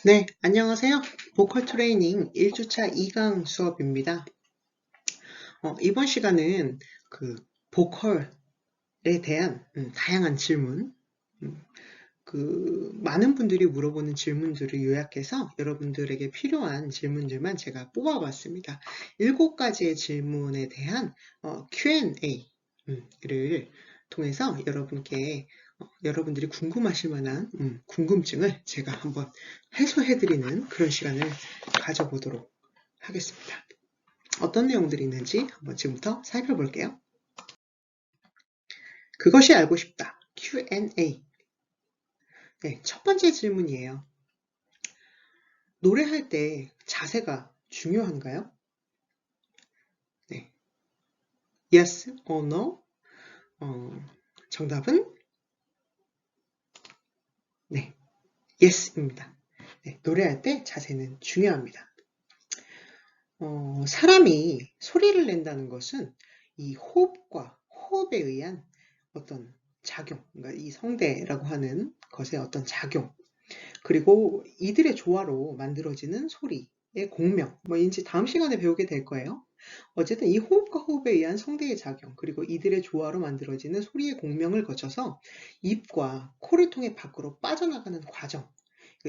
네, 안녕하세요. 보컬 트레이닝 1주차 2강 수업입니다. 이번 시간은 그 보컬에 대한 다양한 질문, 음, 많은 분들이 물어보는 질문들을 요약해서 여러분들에게 필요한 질문들만 제가 뽑아봤습니다. 7가지의 질문에 대한 Q&A를 통해서 여러분들이 궁금하실 만한 궁금증을 제가 한번 해소해드리는 그런 시간을 가져보도록 하겠습니다. 어떤 내용들이 있는지 한번 지금부터 살펴볼게요. 그것이 알고 싶다. Q&A. 네, 첫 번째 질문이에요. 노래할 때 자세가 중요한가요? 네. Yes or no? 정답은 네, yes입니다. 네, 노래할 때 자세는 중요합니다. 사람이 소리를 낸다는 것은 이 호흡에 의한 어떤 작용, 그러니까 이 성대라고 하는 것의 어떤 작용, 그리고 이들의 조화로 만들어지는 소리의 공명, 이제 다음 시간에 배우게 될 거예요. 어쨌든 이 호흡과 호흡에 의한 성대의 작용, 그리고 이들의 조화로 만들어지는 소리의 공명을 거쳐서 입과 코를 통해 밖으로 빠져나가는 과정,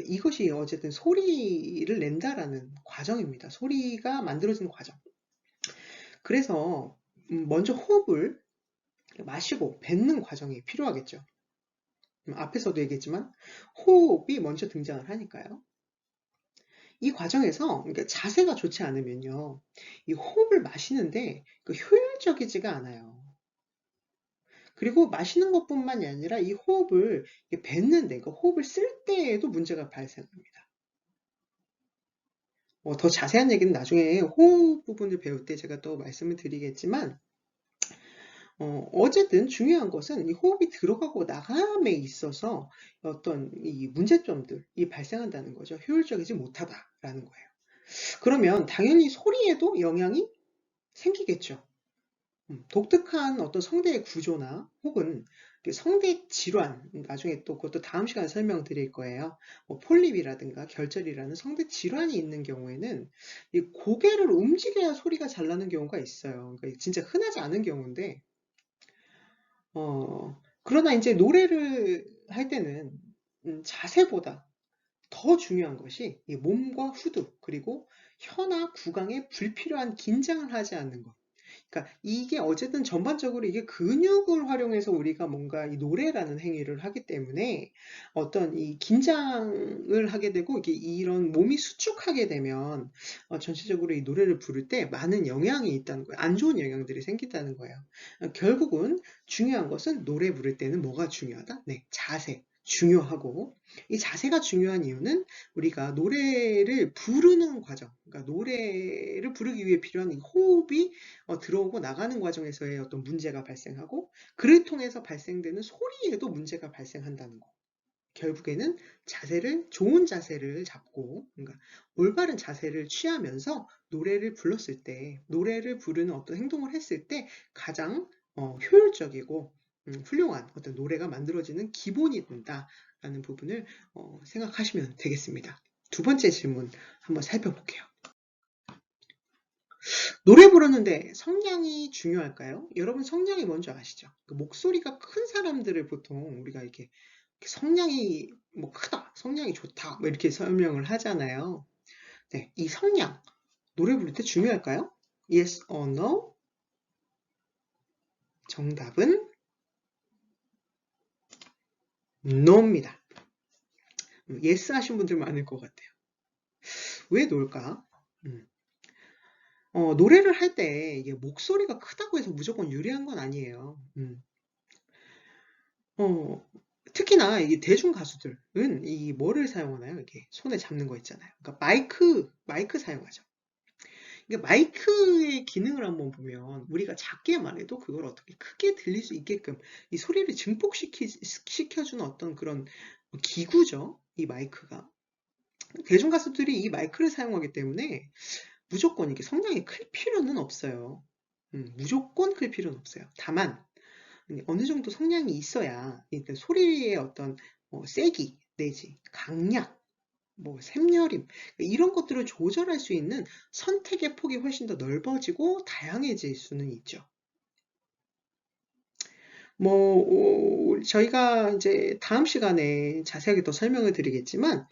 이것이 어쨌든 소리를 낸다라는 과정입니다. 소리가 만들어지는 과정. 그래서 먼저 호흡을 마시고 뱉는 과정이 필요하겠죠. 앞에서도 얘기했지만 호흡이 먼저 등장을 하니까요. 이 과정에서 그러니까 자세가 좋지 않으면요, 이 호흡을 마시는데 효율적이지가 않아요. 그리고 마시는 것뿐만이 아니라 이 호흡을 뱉는데, 호흡을 쓸 때에도 문제가 발생합니다. 더 자세한 얘기는 나중에 호흡 부분을 배울 때 제가 또 말씀을 드리겠지만, 어쨌든 중요한 것은 이 호흡이 들어가고 나감에 있어서 어떤 이 문제점들이 발생한다는 거죠. 효율적이지 못하다라는 거예요. 그러면 당연히 소리에도 영향이 생기겠죠. 독특한 어떤 성대의 구조나 혹은 성대 질환, 나중에 또 그것도 다음 시간에 설명드릴 거예요. 폴립이라든가 결절이라는 성대 질환이 있는 경우에는 이 고개를 움직여야 소리가 잘 나는 경우가 있어요. 그러니까 진짜 흔하지 않은 경우인데, 그러나 이제 노래를 할 때는 자세보다 더 중요한 것이 이 몸과 후두, 그리고 혀나 구강에 불필요한 긴장을 하지 않는 것. 그러니까 이게 어쨌든 전반적으로 이게 근육을 활용해서 우리가 뭔가 이 노래라는 행위를 하기 때문에 어떤 이 긴장을 하게 되고 이게 이런 몸이 수축하게 되면 전체적으로 이 노래를 부를 때 많은 영향이 있다는 거예요. 안 좋은 영향들이 생긴다는 거예요. 결국은 중요한 것은 노래 부를 때는 뭐가 중요하다? 네, 자세. 중요하고, 이 자세가 중요한 이유는 우리가 노래를 부르는 과정, 그러니까 노래를 부르기 위해 필요한 이 호흡이 들어오고 나가는 과정에서의 어떤 문제가 발생하고, 그를 통해서 발생되는 소리에도 문제가 발생한다는 거. 결국에는 좋은 자세를 잡고, 그러니까 올바른 자세를 취하면서 노래를 불렀을 때, 노래를 부르는 어떤 행동을 했을 때 가장 효율적이고 훌륭한 어떤 노래가 만들어지는 기본이 된다라는 부분을 생각하시면 되겠습니다. 두 번째 질문 한번 살펴볼게요. 노래 부르는데 성량이 중요할까요? 여러분 성량이 뭔지 아시죠? 목소리가 큰 사람들을 보통 우리가 이렇게 성량이 크다, 성량이 좋다, 이렇게 설명을 하잖아요. 네, 이 성량, 노래 부를 때 중요할까요? Yes or no? 정답은 no입니다. yes 하신 분들 많을 것 같아요. 왜 no일까? 노래를 할 때 이게 목소리가 크다고 해서 무조건 유리한 건 아니에요. 어, 특히나 이 대중 가수들은 이 뭐를 사용하나요? 이렇게 손에 잡는 거 있잖아요. 그러니까 마이크 사용하죠. 이게 마이크의 기능을 한번 보면 우리가 작게 말해도 그걸 어떻게 크게 들릴 수 있게끔 이 소리를 증폭시켜주는 어떤 그런 기구죠. 이 마이크가. 대중 가수들이 이 마이크를 사용하기 때문에 무조건 이게 성량이 클 필요는 없어요. 무조건 클 필요는 없어요. 다만 어느 정도 성량이 있어야 소리의 어떤 세기 내지 강약, 뭐 샘여림 이런 것들을 조절할 수 있는 선택의 폭이 훨씬 더 넓어지고 다양해질 수는 있죠. 저희가 이제 다음 시간에 자세하게 더 설명을 드리겠지만,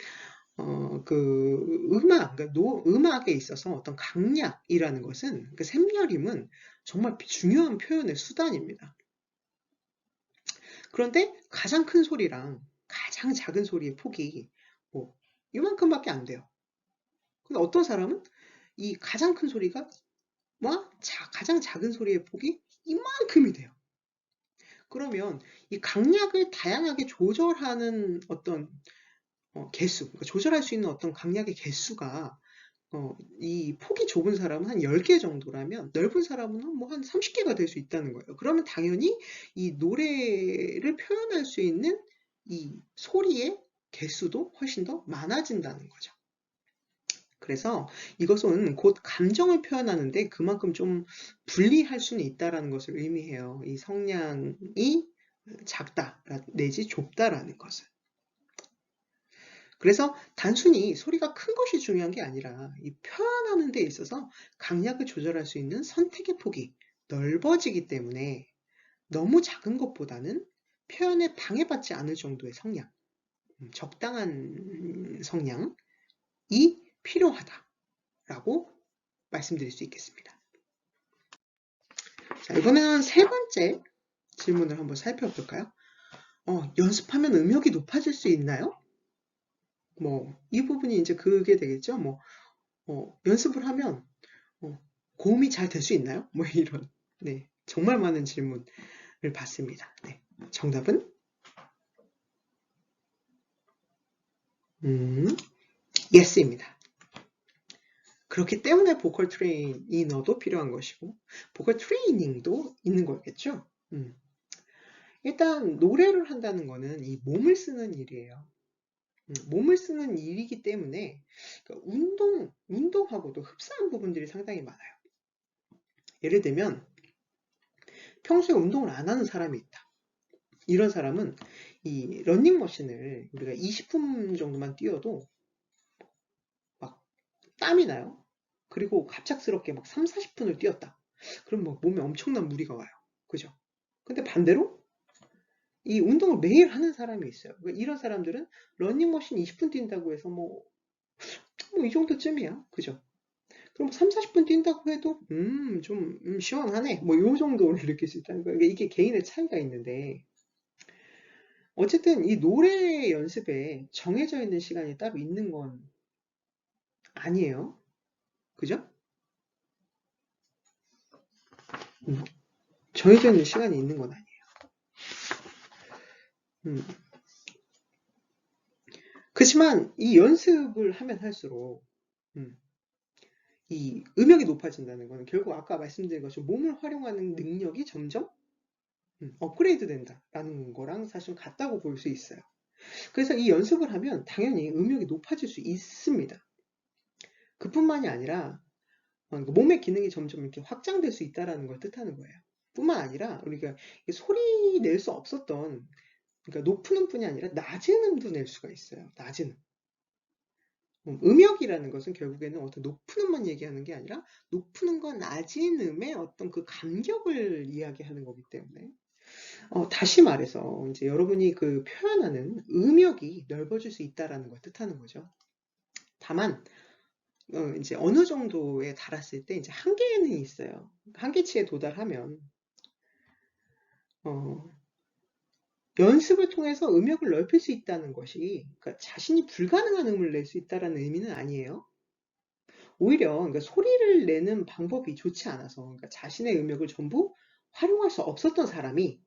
그러니까 음악에 있어서 어떤 강약이라는 것은, 그 샘여림은 정말 중요한 표현의 수단입니다. 그런데 가장 큰 소리랑 가장 작은 소리의 폭이 뭐 이만큼밖에 안 돼요. 근데 어떤 사람은 이 가장 큰 소리가 가장 작은 소리의 폭이 이만큼이 돼요. 그러면 이 강약을 다양하게 조절하는 어떤 개수, 그러니까 조절할 수 있는 어떤 강약의 개수가 이 폭이 좁은 사람은 한 10개 정도라면 넓은 사람은 뭐 한 30개가 될 수 있다는 거예요. 그러면 당연히 이 노래를 표현할 수 있는 이 소리의 개수도 훨씬 더 많아진다는 거죠. 그래서 이것은 곧 감정을 표현하는데 그만큼 좀 불리할 수는 있다라는 것을 의미해요. 이 성량이 작다 내지 좁다라는 것을. 그래서 단순히 소리가 큰 것이 중요한 게 아니라 이 표현하는 데 있어서 강약을 조절할 수 있는 선택의 폭이 넓어지기 때문에 너무 작은 것보다는 표현에 방해받지 않을 정도의 성량, 적당한 성량이 필요하다라고 말씀드릴 수 있겠습니다. 자, 이번에는 세 번째 질문을 한번 살펴볼까요? 연습하면 음역이 높아질 수 있나요? 이 부분이 이제 그게 되겠죠. 연습을 하면 고음이 잘 될 수 있나요? 이런, 네, 정말 많은 질문을 받습니다. 네, 정답은 yes입니다. 그렇기 때문에 보컬 트레이너도 필요한 것이고 보컬 트레이닝도 있는 거겠죠. 일단 노래를 한다는 거는 이 몸을 쓰는 일이에요. 몸을 쓰는 일이기 때문에 그러니까 운동하고도 흡사한 부분들이 상당히 많아요. 예를 들면 평소에 운동을 안 하는 사람이 있다. 이런 사람은 이 러닝머신을 우리가 20분 정도만 뛰어도 막 땀이 나요. 그리고 갑작스럽게 막 3, 40분을 뛰었다. 그럼 막 몸에 엄청난 무리가 와요. 그죠? 근데 반대로 이 운동을 매일 하는 사람이 있어요. 그러니까 이런 사람들은 러닝머신 20분 뛴다고 해서 이 정도쯤이야. 그죠? 그럼 3, 40분 뛴다고 해도 좀 시원하네. 요 정도를 느낄 수 있다는 거예요. 이게 개인의 차이가 있는데 어쨌든 이 노래 연습에 정해져 있는 시간이 따로 있는 건 아니에요. 그죠? 정해져 있는 시간이 있는 건 아니에요. 그렇지만 이 연습을 하면 할수록 이 음역이 높아진다는 거는 결국 아까 말씀드린 것처럼 몸을 활용하는 능력이 점점 업그레이드 된다라는 거랑 사실 같다고 볼 수 있어요. 그래서 이 연습을 하면 당연히 음역이 높아질 수 있습니다. 그뿐만이 아니라 몸의 기능이 점점 이렇게 확장될 수 있다는 걸 뜻하는 거예요. 뿐만 아니라 우리가 소리 낼 수 없었던 그러니까 높은 음뿐이 아니라 낮은 음도 낼 수가 있어요. 낮은 음역이라는 것은 결국에는 어떤 높은 음만 얘기하는 게 아니라 높은 음과 낮은 음의 어떤 그 간격을 이야기하는 거기 때문에 다시 말해서 이제 여러분이 그 표현하는 음역이 넓어질 수 있다라는 걸 뜻하는 거죠. 다만 이제 어느 정도에 달았을 때 이제 한계는 있어요. 한계치에 도달하면 연습을 통해서 음역을 넓힐 수 있다는 것이 그러니까 자신이 불가능한 음을 낼 수 있다라는 의미는 아니에요. 오히려 그러니까 소리를 내는 방법이 좋지 않아서 그러니까 자신의 음역을 전부 활용할 수 없었던 사람이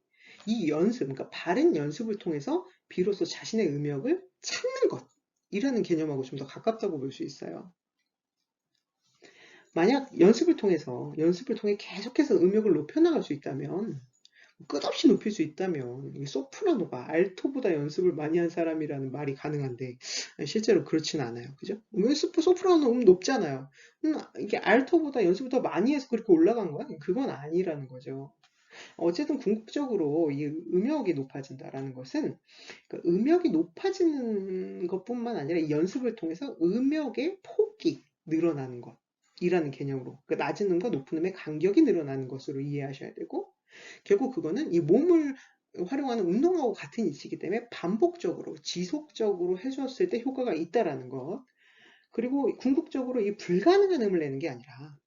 이 연습, 그러니까 바른 연습을 통해서 비로소 자신의 음역을 찾는 것이라는 개념하고 좀 더 가깝다고 볼 수 있어요. 만약 연습을 통해 계속해서 음역을 높여나갈 수 있다면 끝없이 높일 수 있다면 소프라노가 알토보다 연습을 많이 한 사람이라는 말이 가능한데 실제로 그렇진 않아요. 그죠? 소프라노 높잖아요. 이게 알토보다 연습을 더 많이 해서 그렇게 올라간 거야? 그건 아니라는 거죠. 어쨌든 궁극적으로 이 음역이 높아진다라는 것은 그러니까 음역이 높아지는 것뿐만 아니라 이 연습을 통해서 음역의 폭이 늘어나는 것이라는 개념으로 그러니까 낮은 음과 높은 음의 간격이 늘어나는 것으로 이해하셔야 되고 결국 그거는 이 몸을 활용하는 운동하고 같은 이치이기 때문에 반복적으로 지속적으로 해주었을 때 효과가 있다라는 것 그리고 궁극적으로 이 불가능한 음을 내는 게 아니라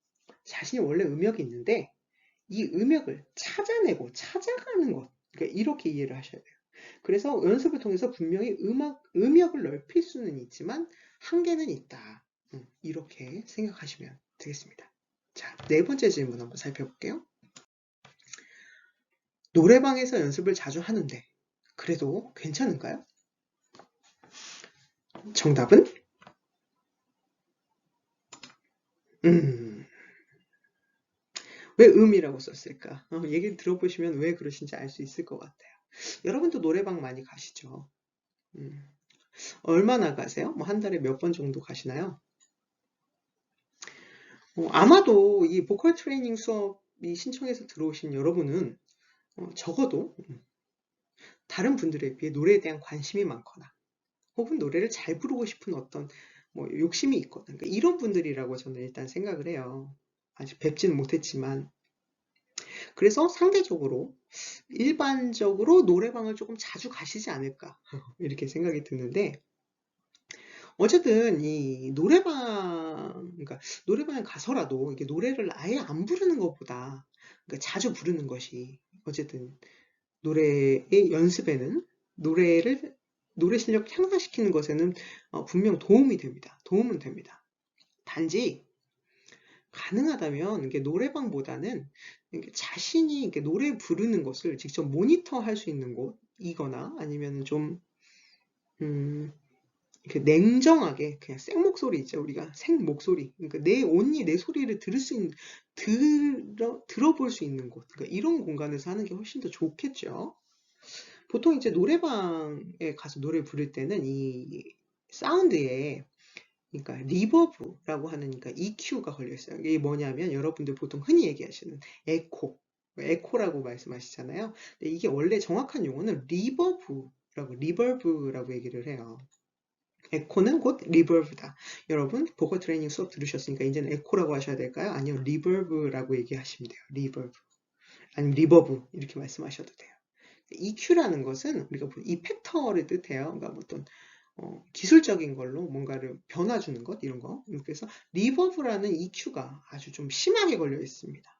자신이 원래 음역이 있는데 이 음역을 찾아내고 찾아가는 것 그러니까 이렇게 이해를 하셔야 돼요. 그래서 연습을 통해서 분명히 음역을 넓힐 수는 있지만 한계는 있다. 이렇게 생각하시면 되겠습니다. 자, 네 번째 질문 한번 살펴볼게요. 노래방에서 연습을 자주 하는데 그래도 괜찮은가요? 정답은 음, 왜 음이라고 썼을까? 얘기 들어보시면 왜 그러신지 알 수 있을 것 같아요. 여러분도 노래방 많이 가시죠? 음, 얼마나 가세요? 뭐 한 달에 몇 번 정도 가시나요? 아마도 이 보컬 트레이닝 수업이 신청해서 들어오신 여러분은 적어도 다른 분들에 비해 노래에 대한 관심이 많거나 혹은 노래를 잘 부르고 싶은 어떤 뭐 욕심이 있거나 그러니까 이런 분들이라고 저는 일단 생각을 해요. 아직 뵙지는 못했지만 그래서 상대적으로 일반적으로 노래방을 조금 자주 가시지 않을까 이렇게 생각이 드는데 어쨌든 이 노래방 그러니까 노래방에 가서라도 이게 노래를 아예 안 부르는 것보다 그러니까 자주 부르는 것이 어쨌든 노래의 연습에는 노래를 노래 실력 향상시키는 것에는 분명 도움이 됩니다. 도움은 됩니다. 단지 가능하다면 이게 노래방보다는 이게 자신이 이렇게 노래 부르는 것을 직접 모니터할 수 있는 곳이거나 아니면 좀 이렇게 냉정하게 그냥 생 목소리 있죠 우리가 생 목소리 그러니까 내 온리 내 소리를 들을 수 있는 들어볼 수 있는 곳 그러니까 이런 공간에서 하는 게 훨씬 더 좋겠죠. 보통 이제 노래방에 가서 노래 부를 때는 이 사운드에 그러니까 리버브라고 하는 그러니까 EQ가 걸려 있어요. 이게 뭐냐면 여러분들 보통 흔히 얘기하시는 에코라고 말씀하시잖아요. 근데 이게 원래 정확한 용어는 리버브라고 얘기를 해요. 에코는 곧 리버브다. 여러분 보컬 트레이닝 수업 들으셨으니까 이제는 에코라고 하셔야 될까요? 아니요 리버브라고 얘기하시면 돼요. 리버브 아니면 리버브 이렇게 말씀하셔도 돼요. EQ라는 것은 우리가 이펙터를 뜻해요. 그러니까 어떤 기술적인 걸로 뭔가를 변화 주는 것 이런 거. 그래서 리버브라는 EQ가 아주 좀 심하게 걸려 있습니다.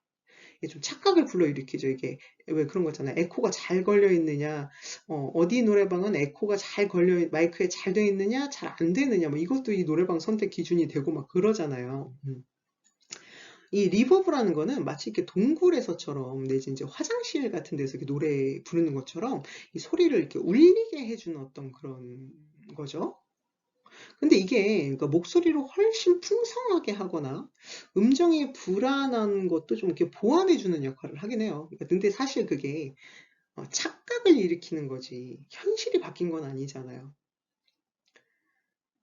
이게 좀 착각을 불러일으키죠. 이게 왜 그런 거잖아요. 에코가 잘 걸려 있느냐, 어디 노래방은 에코가 잘 걸려 마이크에 잘 돼 있느냐, 잘 안 되느냐, 뭐 이것도 이 노래방 선택 기준이 되고 막 그러잖아요. 이 리버브라는 거는 마치 이렇게 동굴에서처럼 내지 이제 화장실 같은 데서 이렇게 노래 부르는 것처럼 이 소리를 이렇게 울리게 해주는 어떤 그런 거죠. 근데 이게 그러니까 목소리를 훨씬 풍성하게 하거나 음정이 불안한 것도 좀 이렇게 보완해주는 역할을 하긴 해요. 그러니까 근데 사실 그게 착각을 일으키는 거지 현실이 바뀐 건 아니잖아요.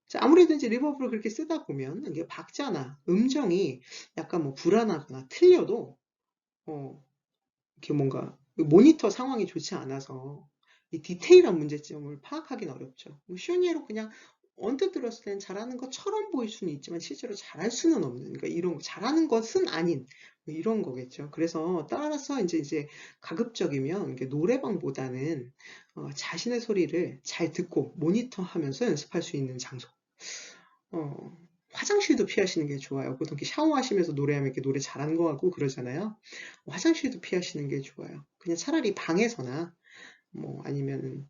자, 아무래도 이제 리버브를 그렇게 쓰다 보면 이게 박자나 음정이 약간 뭐 불안하거나 틀려도 이렇게 뭔가 모니터 상황이 좋지 않아서 이 디테일한 문제점을 파악하기는 어렵죠. 뭐 쉬운 예로 그냥 언뜻 들었을 땐 잘하는 것처럼 보일 수는 있지만 실제로 잘할 수는 없는 그러니까 이런 거 잘하는 것은 아닌 뭐 이런 거겠죠. 그래서 따라서 이제 가급적이면 이게 노래방보다는 자신의 소리를 잘 듣고 모니터하면서 연습할 수 있는 장소. 어, 화장실도 피하시는 게 좋아요. 보통 이렇게 샤워하시면서 노래하면 이렇게 노래 잘하는 것 같고 그러잖아요. 화장실도 피하시는 게 좋아요. 그냥 차라리 방에서나 뭐 아니면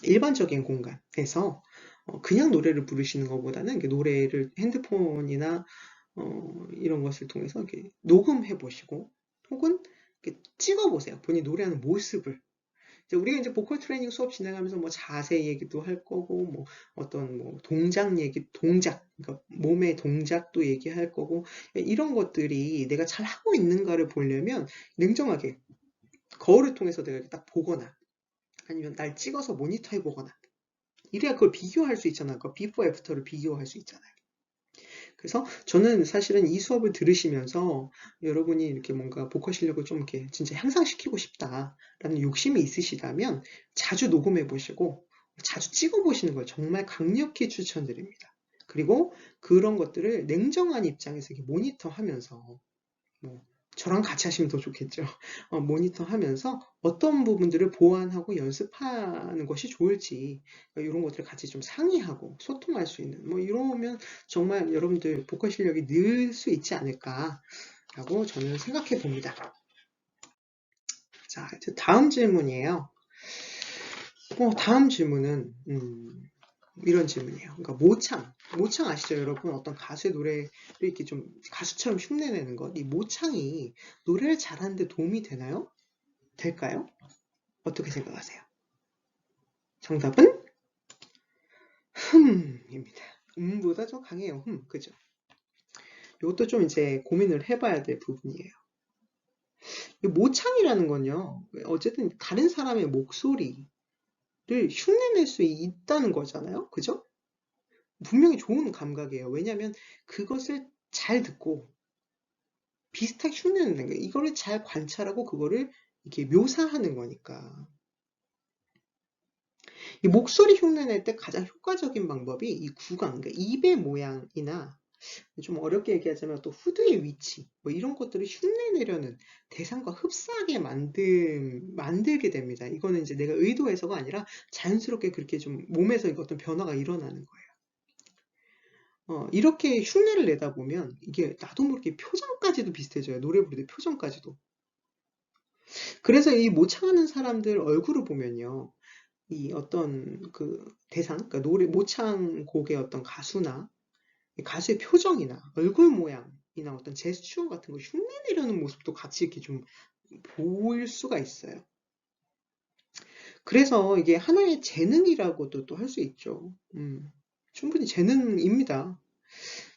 일반적인 공간에서 그냥 노래를 부르시는 것보다는 이렇게 노래를 핸드폰이나 이런 것을 통해서 이렇게 녹음해 보시고 혹은 이렇게 찍어 보세요. 본인 노래하는 모습을. 우리가 이제 보컬 트레이닝 수업 진행하면서 뭐 자세 얘기도 할 거고, 뭐 어떤 뭐 동작, 그러니까 몸의 동작도 얘기할 거고, 이런 것들이 내가 잘 하고 있는가를 보려면 냉정하게 거울을 통해서 내가 딱 보거나, 아니면 날 찍어서 모니터해 보거나, 이래야 그걸 비교할 수 있잖아. 그 비포 애프터를 비교할 수 있잖아요. 그래서 저는 사실은 이 수업을 들으시면서 여러분이 이렇게 뭔가 보컬 실력을 좀 이렇게 진짜 향상시키고 싶다라는 욕심이 있으시다면 자주 녹음해 보시고 자주 찍어 보시는 걸 정말 강력히 추천드립니다. 그리고 그런 것들을 냉정한 입장에서 이렇게 모니터하면서 뭐 저랑 같이 하시면 더 좋겠죠. 모니터하면서 어떤 부분들을 보완하고 연습하는 것이 좋을지 이런 것들을 같이 좀 상의하고 소통할 수 있는 뭐 이러면 정말 여러분들 보컬 실력이 늘 수 있지 않을까라고 저는 생각해 봅니다. 자, 이제 다음 질문이에요. 다음 질문은 이런 질문이에요. 그러니까 모창 아시죠, 여러분? 어떤 가수의 노래를 이렇게 좀 가수처럼 흉내내는 것, 이 모창이 노래를 잘하는데 도움이 되나요? 될까요? 어떻게 생각하세요? 정답은 흠입니다. 보다 좀 강해요. 그죠? 이것도 좀 이제 고민을 해봐야 될 부분이에요. 이 모창이라는 건요, 어쨌든 다른 사람의 목소리를 흉내낼 수 있다는 거잖아요. 그죠? 분명히 좋은 감각이에요. 왜냐하면 그것을 잘 듣고 비슷하게 흉내내는 거예요. 이거를 잘 관찰하고 그거를 이렇게 묘사하는 거니까. 이 목소리 흉내낼 때 가장 효과적인 방법이 이 구강, 그러니까 입의 모양이나 좀 어렵게 얘기하자면 또 후두의 위치, 뭐 이런 것들을 흉내내려는 대상과 흡사하게 만들게 됩니다. 이거는 이제 내가 의도해서가 아니라 자연스럽게 그렇게 좀 몸에서 어떤 변화가 일어나는 거예요. 이렇게 흉내를 내다 보면 이게 나도 모르게 표정까지도 비슷해져요. 노래 부를 때 표정까지도. 그래서 이 모창하는 사람들 얼굴을 보면요. 이 어떤 그 대상, 그러니까 노래, 모창곡의 어떤 가수나 가수의 표정이나 얼굴 모양이나 어떤 제스처 같은 거 흉내내려는 모습도 같이 이렇게 좀 보일 수가 있어요. 그래서 이게 하나의 재능이라고도 또 할 수 있죠. 충분히 재능입니다.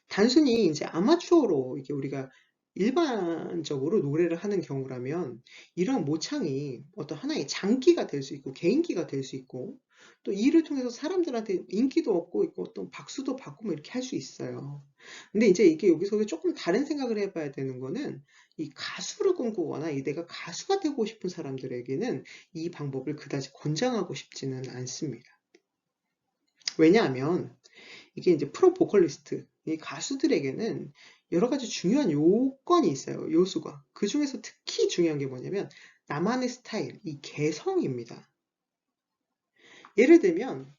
단순히 이제 아마추어로 이게 우리가 일반적으로 노래를 하는 경우라면 이런 모창이 어떤 하나의 장기가 될 수 있고 개인기가 될 수 있고 또 이를 통해서 사람들한테 인기도 얻고 있고 또 박수도 받고 뭐 이렇게 할 수 있어요. 근데 이제 이게 여기서 조금 다른 생각을 해봐야 되는 거는 이 가수를 꿈꾸거나 이 내가 가수가 되고 싶은 사람들에게는 이 방법을 그다지 권장하고 싶지는 않습니다. 왜냐하면 이게 이제 프로 보컬리스트, 이 가수들에게는 여러 가지 중요한 요건이 있어요. 요소가. 그 중에서 특히 중요한 게 뭐냐면 나만의 스타일, 이 개성입니다. 예를 들면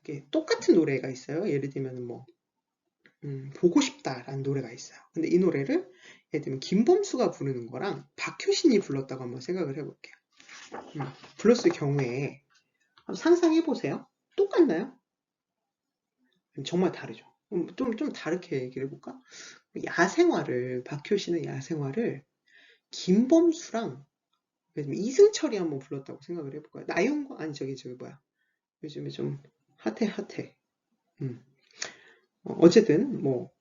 이게 똑같은 노래가 있어요. 예를 들면 뭐 보고 싶다라는 노래가 있어요. 근데 이 노래를 예를 들면 김범수가 부르는 거랑 박효신이 불렀다고 한번 생각을 해볼게요. 불렀을 경우에 한번 상상해 보세요. 똑같나요? 정말 다르죠. 좀 다르게 얘기를 해볼까? 박효신의 야생화를 김범수랑 요즘 이승철이 한번 불렀다고 생각을 해볼까요? 나윤건, 아니, 저기, 뭐야. 요즘에 좀 핫해. 어쨌든, 뭐,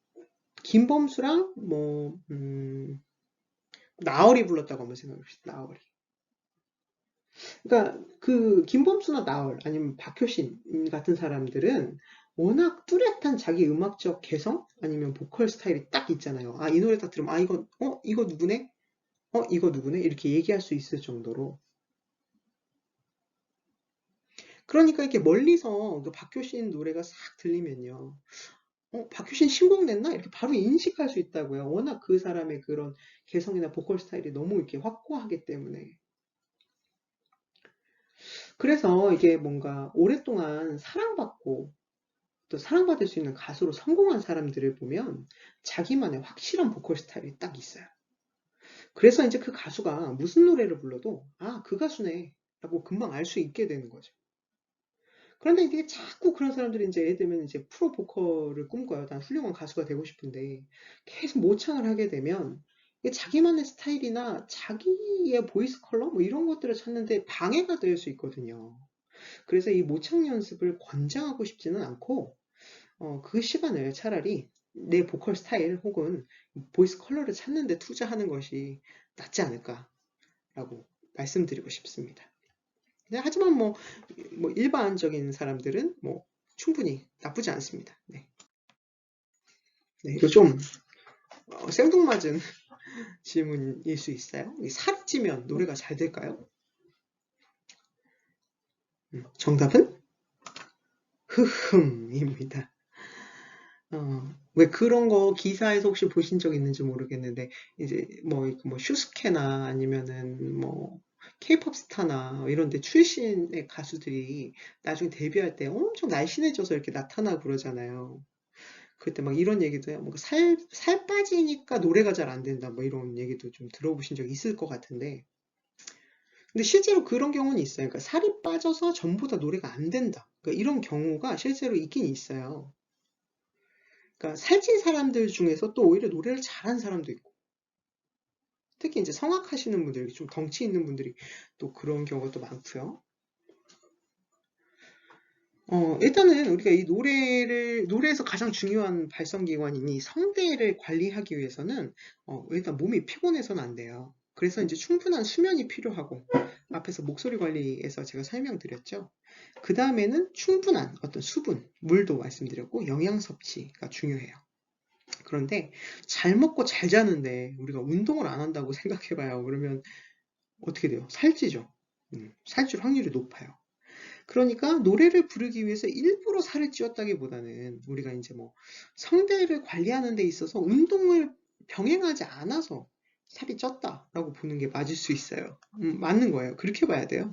김범수랑, 뭐, 나얼이 불렀다고 한번 생각해봅시다. 나얼이. 그러니까, 김범수나 나얼, 아니면 박효신 같은 사람들은 워낙 뚜렷한 자기 음악적 개성? 아니면 보컬 스타일이 딱 있잖아요. 이 노래 딱 들으면, 이거 누구네? 이거 누구네? 이렇게 얘기할 수 있을 정도로. 그러니까 이렇게 멀리서 그 박효신 노래가 싹 들리면요. 박효신 신곡 냈나? 이렇게 바로 인식할 수 있다고요. 워낙 그 사람의 그런 개성이나 보컬 스타일이 너무 이렇게 확고하기 때문에. 그래서 이게 뭔가 오랫동안 사랑받고 또 사랑받을 수 있는 가수로 성공한 사람들을 보면 자기만의 확실한 보컬 스타일이 딱 있어요. 그래서 이제 그 가수가 무슨 노래를 불러도 그 가수네 라고 금방 알 수 있게 되는 거죠. 그런데 이게 자꾸 그런 사람들이 이제 예를 들면 이제 프로 보컬을 꿈꿔요. 난 훌륭한 가수가 되고 싶은데 계속 모창을 하게 되면 이게 자기만의 스타일이나 자기의 보이스 컬러 뭐 이런 것들을 찾는데 방해가 될 수 있거든요. 그래서 이 모창 연습을 권장하고 싶지는 않고 그 시간을 차라리 내 보컬 스타일 혹은 보이스 컬러를 찾는 데 투자하는 것이 낫지 않을까라고 말씀드리고 싶습니다. 네, 하지만 뭐 일반적인 사람들은 뭐 충분히 나쁘지 않습니다. 네. 네, 이거 좀 생뚱맞은 질문일 수 있어요. 살이 찌면 노래가 잘 될까요? 정답은 흐흠입니다. 왜 그런 거 기사에서 혹시 보신 적 있는지 모르겠는데, 이제 뭐 슈스케나 아니면은 뭐 케이팝 스타나 이런 데 출신의 가수들이 나중에 데뷔할 때 엄청 날씬해져서 이렇게 나타나고 그러잖아요. 그때 막 이런 얘기도 해요. 뭐 살 빠지니까 노래가 잘 안 된다. 뭐 이런 얘기도 좀 들어보신 적 있을 것 같은데. 근데 실제로 그런 경우는 있어요. 그러니까 살이 빠져서 전부 다 노래가 안 된다. 그러니까 이런 경우가 실제로 있긴 있어요. 그러니까 살찐 사람들 중에서 또 오히려 노래를 잘하는 사람도 있고, 특히 이제 성악하시는 분들, 좀 덩치 있는 분들이 또 그런 경우가 또 많고요. 일단은 우리가 이 노래에서 가장 중요한 발성기관인 이 성대를 관리하기 위해서는, 일단 몸이 피곤해서는 안 돼요. 그래서 이제 충분한 수면이 필요하고, 앞에서 목소리 관리에서 제가 설명드렸죠. 그 다음에는 충분한 어떤 수분, 물도 말씀드렸고, 영양 섭취가 중요해요. 그런데 잘 먹고 잘 자는데 우리가 운동을 안 한다고 생각해봐요. 그러면 어떻게 돼요? 살찌죠. 살찔 확률이 높아요. 그러니까 노래를 부르기 위해서 일부러 살을 찌웠다기보다는 우리가 이제 뭐 성대를 관리하는 데 있어서 운동을 병행하지 않아서 살이 쪘다라고 보는 게 맞을 수 있어요. 맞는 거예요. 그렇게 봐야 돼요.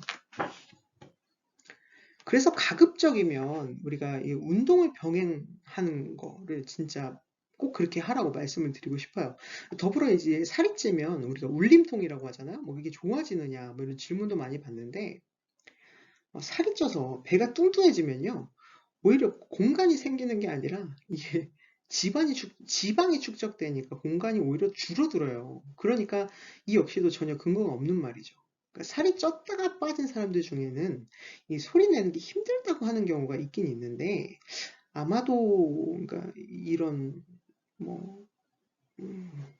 그래서 가급적이면 우리가 이 운동을 병행하는 거를 진짜 꼭 그렇게 하라고 말씀을 드리고 싶어요. 더불어 이제 살이 찌면 우리가 울림통이라고 하잖아요. 뭐 이게 좋아지느냐, 뭐 이런 질문도 많이 받는데, 살이 쪄서 배가 뚱뚱해지면요, 오히려 공간이 생기는 게 아니라 이게 지방이 축적되니까 공간이 오히려 줄어들어요. 그러니까 이 역시도 전혀 근거가 없는 말이죠. 그러니까 살이 쪘다가 빠진 사람들 중에는 이 소리 내는 게 힘들다고 하는 경우가 있긴 있는데, 아마도 그러니까 이런 뭐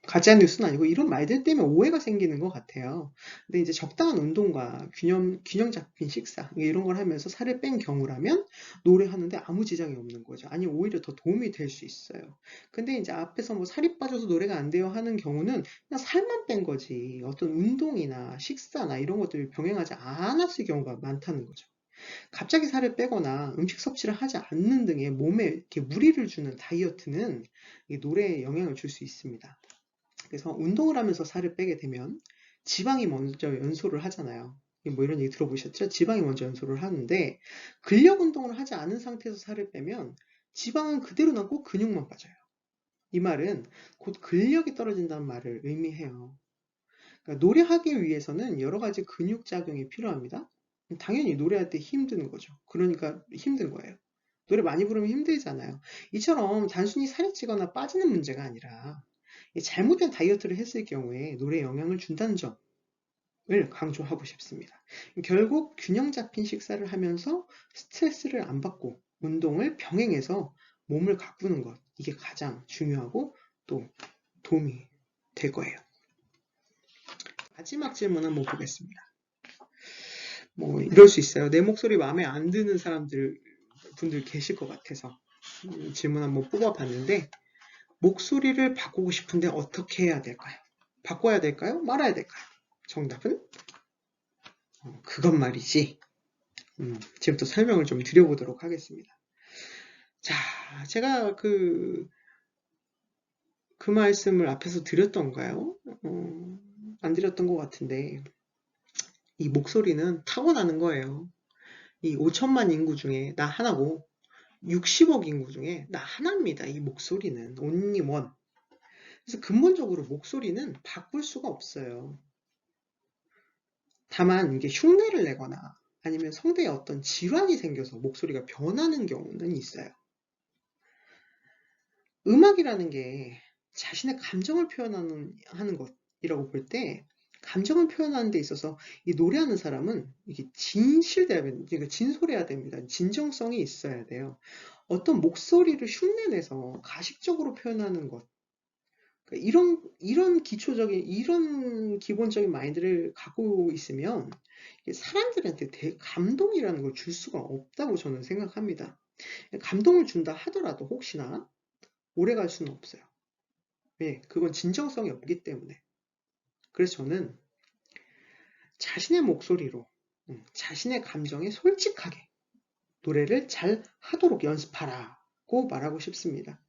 가짜 뉴스는 아니고 이런 말들 때문에 오해가 생기는 것 같아요. 근데 이제 적당한 운동과 균형 잡힌 식사 이런 걸 하면서 살을 뺀 경우라면 노래하는데 아무 지장이 없는 거죠. 아니 오히려 더 도움이 될 수 있어요. 근데 이제 앞에서 뭐 살이 빠져서 노래가 안 돼요 하는 경우는 그냥 살만 뺀 거지 어떤 운동이나 식사나 이런 것들을 병행하지 않았을 경우가 많다는 거죠. 갑자기 살을 빼거나 음식 섭취를 하지 않는 등의 몸에 이렇게 무리를 주는 다이어트는 노래에 영향을 줄 수 있습니다. 그래서 운동을 하면서 살을 빼게 되면 지방이 먼저 연소를 하잖아요. 뭐 이런 얘기 들어보셨죠? 지방이 먼저 연소를 하는데 근력 운동을 하지 않은 상태에서 살을 빼면 지방은 그대로 남고 근육만 빠져요. 이 말은 곧 근력이 떨어진다는 말을 의미해요. 그러니까 노래하기 위해서는 여러 가지 근육 작용이 필요합니다. 당연히 노래할 때 힘든 거죠. 그러니까 힘든 거예요. 노래 많이 부르면 힘들잖아요. 이처럼 단순히 살이 찌거나 빠지는 문제가 아니라 잘못된 다이어트를 했을 경우에 노래에 영향을 준다는 점을 강조하고 싶습니다. 결국 균형 잡힌 식사를 하면서 스트레스를 안 받고 운동을 병행해서 몸을 가꾸는 것, 이게 가장 중요하고 또 도움이 될 거예요. 마지막 질문 한번 보겠습니다. 뭐 이럴 수 있어요. 내 목소리 마음에 안 드는 분들 계실 것 같아서 질문 한번 뽑아봤는데, 목소리를 바꾸고 싶은데 어떻게 해야 될까요? 바꿔야 될까요? 말아야 될까요? 정답은 그것 말이지. 지금부터 설명을 좀 드려보도록 하겠습니다. 자, 제가 그 말씀을 앞에서 드렸던가요? 안 드렸던 것 같은데, 이 목소리는 타고나는 거예요. 이 5천만 인구 중에 나 하나고, 60억 인구 중에 나 하나입니다. 이 목소리는 only one. 그래서 근본적으로 목소리는 바꿀 수가 없어요. 다만 이게 흉내를 내거나 아니면 성대에 어떤 질환이 생겨서 목소리가 변하는 경우는 있어요. 음악이라는 게 자신의 감정을 하는 것이라고 볼 때, 감정을 표현하는 데 있어서 이 노래하는 사람은 이게 그러니까 진솔해야 됩니다. 진정성이 있어야 돼요. 어떤 목소리를 흉내내서 가식적으로 표현하는 것, 그러니까 이런 기본적인 마인드를 갖고 있으면 사람들한테 감동이라는 걸 줄 수가 없다고 저는 생각합니다. 감동을 준다 하더라도 혹시나 오래 갈 수는 없어요. 왜? 그건 진정성이 없기 때문에. 그래서 저는 자신의 목소리로, 자신의 감정에 솔직하게 노래를 잘 하도록 연습하라고 말하고 싶습니다.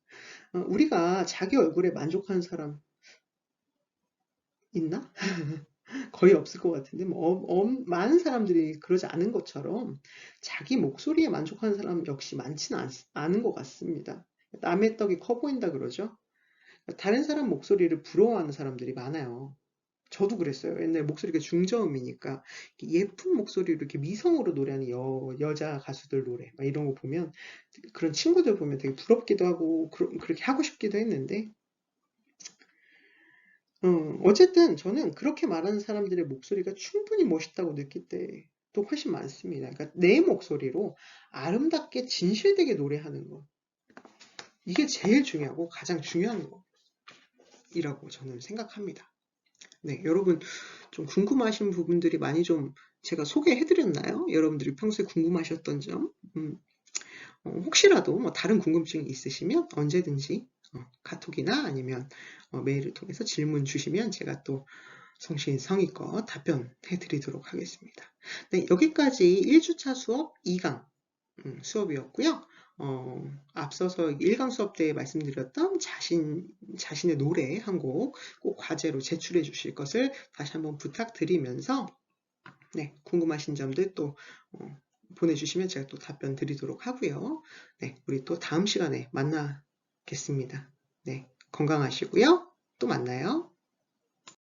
우리가 자기 얼굴에 만족하는 사람 있나? 거의 없을 것 같은데, 많은 사람들이 그러지 않은 것처럼 자기 목소리에 만족하는 사람 역시 많지는 않은 것 같습니다. 남의 떡이 커 보인다 그러죠? 다른 사람 목소리를 부러워하는 사람들이 많아요. 저도 그랬어요. 옛날 목소리가 중저음이니까 예쁜 목소리로 이렇게 미성으로 노래하는 여자 가수들 노래 막 이런 거 보면 그런 친구들 보면 되게 부럽기도 하고 그렇게 하고 싶기도 했는데 어쨌든 저는 그렇게 말하는 사람들의 목소리가 충분히 멋있다고 느낄 때도 훨씬 많습니다. 그러니까 내 목소리로 아름답게 진실되게 노래하는 것. 이게 제일 중요하고 가장 중요한 거이라고 저는 생각합니다. 네, 여러분 좀 궁금하신 부분들이 많이 좀 제가 소개해드렸나요? 여러분들이 평소에 궁금하셨던 점? 혹시라도 뭐 다른 궁금증이 있으시면 언제든지 카톡이나 아니면 메일을 통해서 질문 주시면 제가 또 성심성의껏 답변해 드리도록 하겠습니다. 네, 여기까지 1주차 수업 2강 수업이었고요. 앞서서 1강 수업 때 말씀드렸던 자신의 노래 한 곡 꼭 과제로 제출해 주실 것을 다시 한번 부탁드리면서 네, 궁금하신 점들 또 보내주시면 제가 또 답변 드리도록 하고요. 네, 우리 또 다음 시간에 만나겠습니다. 네, 건강하시고요. 또 만나요.